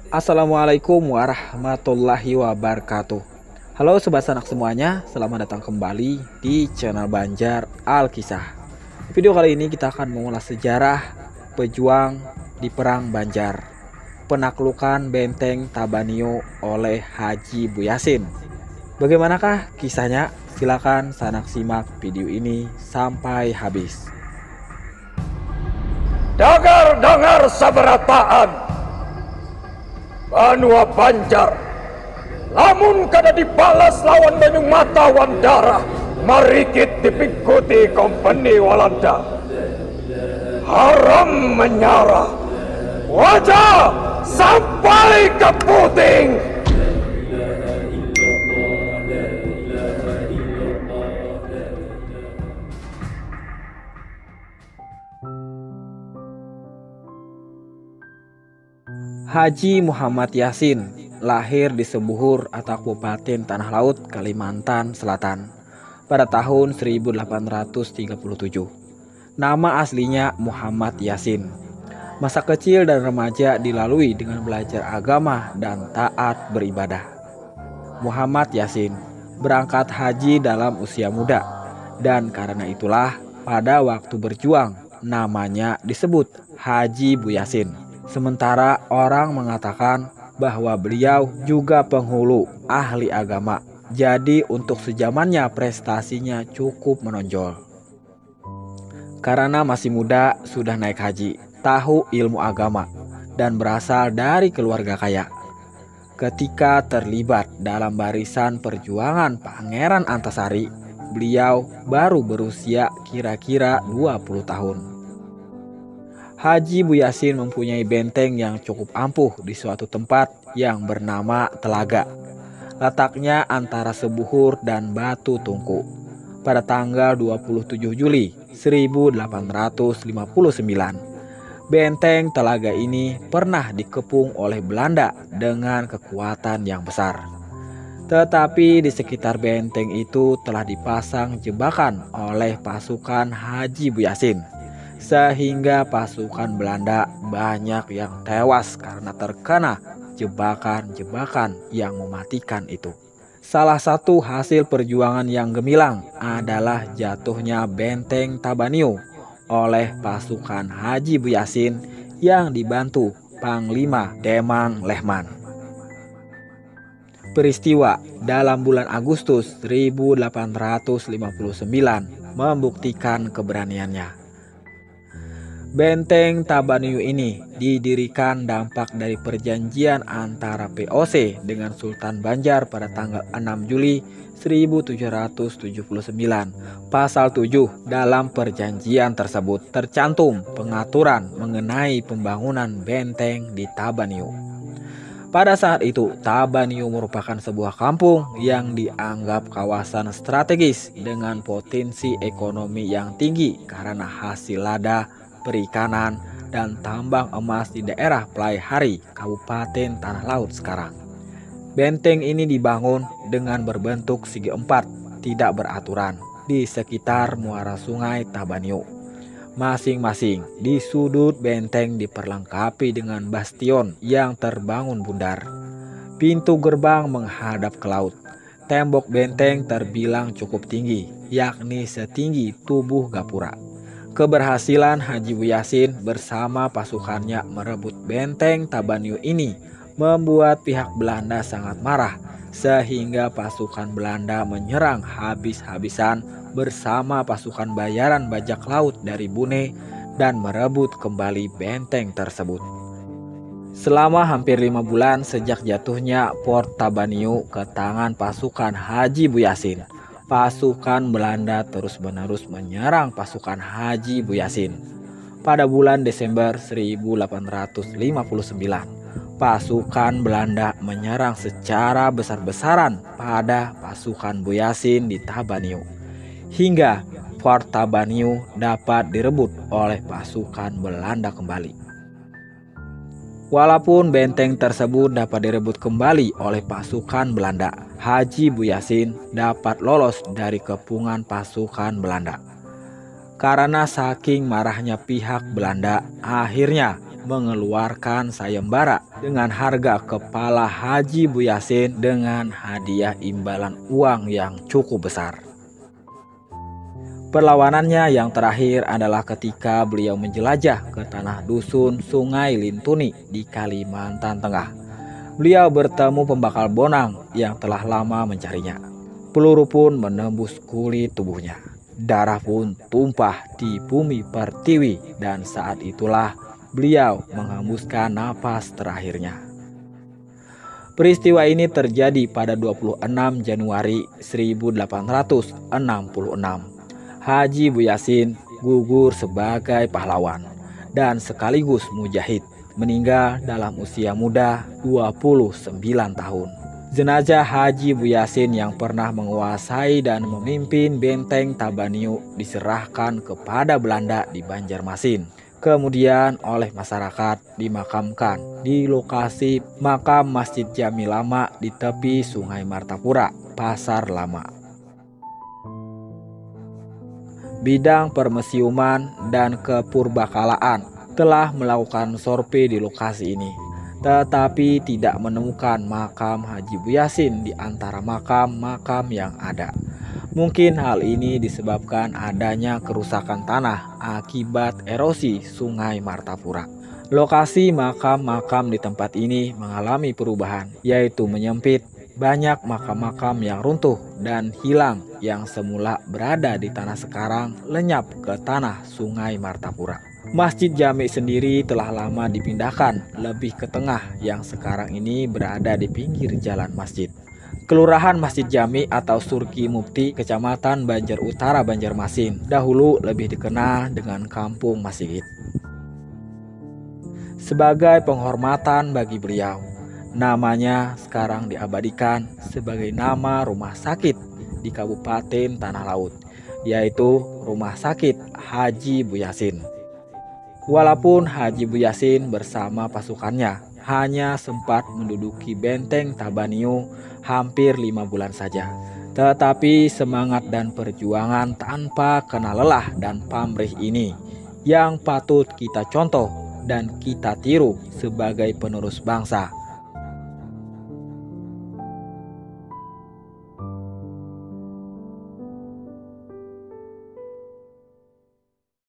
Assalamualaikum warahmatullahi wabarakatuh. Halo sobat sanak semuanya, selamat datang kembali di channel Banjar Alkisah. Video kali ini kita akan mengulas sejarah pejuang di Perang Banjar, penaklukan Benteng Tabanio oleh Haji Buyasin. Bagaimanakah kisahnya? Silakan sanak simak video ini sampai habis. Dengar sabarataan Banua Banjar, lamun kada dibalas lawan Banyu Mata Wandara, marikit dipikuti kompeni Walanda. Haram menyerah, wajah sampai ke puting. Haji Muhammad Yasin lahir di Sebuhur atau Kabupaten Tanah Laut, Kalimantan Selatan pada tahun 1837. Nama aslinya Muhammad Yasin. Masa kecil dan remaja dilalui dengan belajar agama dan taat beribadah. Muhammad Yasin berangkat haji dalam usia muda, dan karena itulah pada waktu berjuang namanya disebut Haji Buyasin. Sementara orang mengatakan bahwa beliau juga penghulu ahli agama. Jadi untuk sejamannya prestasinya cukup menonjol. Karena masih muda sudah naik haji, tahu ilmu agama, dan berasal dari keluarga kaya. Ketika terlibat dalam barisan perjuangan Pangeran Antasari, beliau baru berusia kira-kira 20 tahun. Haji Buyasin mempunyai benteng yang cukup ampuh di suatu tempat yang bernama Telaga. Letaknya antara Sebuhur dan Batu Tungku. Pada tanggal 27 Juli 1859, benteng Telaga ini pernah dikepung oleh Belanda dengan kekuatan yang besar. Tetapi di sekitar benteng itu telah dipasang jebakan oleh pasukan Haji Buyasin, sehingga pasukan Belanda banyak yang tewas karena terkena jebakan-jebakan yang mematikan itu. Salah satu hasil perjuangan yang gemilang adalah jatuhnya Benteng Tabanio oleh pasukan Haji Buyasin yang dibantu Panglima Demang Lehman. Peristiwa dalam bulan Agustus 1859 membuktikan keberaniannya. Benteng Tabanio ini didirikan dampak dari perjanjian antara VOC dengan Sultan Banjar pada tanggal 6 Juli 1779. Pasal 7 dalam perjanjian tersebut tercantum pengaturan mengenai pembangunan benteng di Tabanio. Pada saat itu, Tabanio merupakan sebuah kampung yang dianggap kawasan strategis dengan potensi ekonomi yang tinggi karena hasil lada, perikanan, dan tambang emas di daerah Pelaihari, Kabupaten Tanah Laut sekarang. Benteng ini dibangun dengan berbentuk segi empat, tidak beraturan, di sekitar muara sungai Tabanio. Masing-masing di sudut benteng diperlengkapi dengan bastion yang terbangun bundar. Pintu gerbang menghadap ke laut. Tembok benteng terbilang cukup tinggi, yakni setinggi tubuh gapura. Keberhasilan Haji Buyasin bersama pasukannya merebut benteng Tabanio ini membuat pihak Belanda sangat marah, sehingga pasukan Belanda menyerang habis-habisan bersama pasukan bayaran bajak laut dari Bune dan merebut kembali benteng tersebut. Selama hampir 5 bulan sejak jatuhnya Port Tabanio ke tangan pasukan Haji Buyasin, pasukan Belanda terus-menerus menyerang pasukan Haji Buyasin. Pada bulan Desember 1859, pasukan Belanda menyerang secara besar-besaran pada pasukan Buyasin di Tabanio, hingga Fort Tabanio dapat direbut oleh pasukan Belanda kembali. Walaupun benteng tersebut dapat direbut kembali oleh pasukan Belanda, Haji Buyasin dapat lolos dari kepungan pasukan Belanda. Karena saking marahnya pihak Belanda, akhirnya mengeluarkan sayembara dengan harga kepala Haji Bu Yasin dengan hadiah imbalan uang yang cukup besar. Perlawanannya yang terakhir adalah ketika beliau menjelajah ke tanah dusun Sungai Lintuni di Kalimantan Tengah. Beliau bertemu pembakal Bonang yang telah lama mencarinya. Peluru pun menembus kulit tubuhnya. Darah pun tumpah di bumi pertiwi dan saat itulah beliau menghembuskan napas terakhirnya. Peristiwa ini terjadi pada 26 Januari 1866. Haji Bu Yasin gugur sebagai pahlawan dan sekaligus mujahid, meninggal dalam usia muda 29 tahun. Jenazah Haji Bu Yasin yang pernah menguasai dan memimpin benteng Tabaniu diserahkan kepada Belanda di Banjarmasin. Kemudian oleh masyarakat dimakamkan di lokasi makam Masjid Jami Lama di tepi Sungai Martapura, Pasar Lama. Bidang Permusiuman dan Kepurbakalaan telah melakukan survei di lokasi ini, tetapi tidak menemukan makam Haji Bu Yasin di antara makam-makam yang ada. Mungkin hal ini disebabkan adanya kerusakan tanah akibat erosi Sungai Martapura. Lokasi makam-makam di tempat ini mengalami perubahan, yaitu menyempit. Banyak makam-makam yang runtuh dan hilang yang semula berada di tanah sekarang lenyap ke tanah Sungai Martapura. Masjid Jami sendiri telah lama dipindahkan lebih ke tengah yang sekarang ini berada di pinggir jalan masjid. Kelurahan Masjid Jami atau Surki Mukti, Kecamatan Banjar Utara, Banjarmasin, dahulu lebih dikenal dengan Kampung Masjid. Sebagai penghormatan bagi beliau, namanya sekarang diabadikan sebagai nama rumah sakit di Kabupaten Tanah Laut, yaitu Rumah Sakit Haji Bu Yasin. Walaupun Haji Bu Yasin bersama pasukannya hanya sempat menduduki benteng Tabaniu hampir 5 bulan saja, tetapi semangat dan perjuangan tanpa kenal lelah dan pamrih ini yang patut kita contoh dan kita tiru sebagai penerus bangsa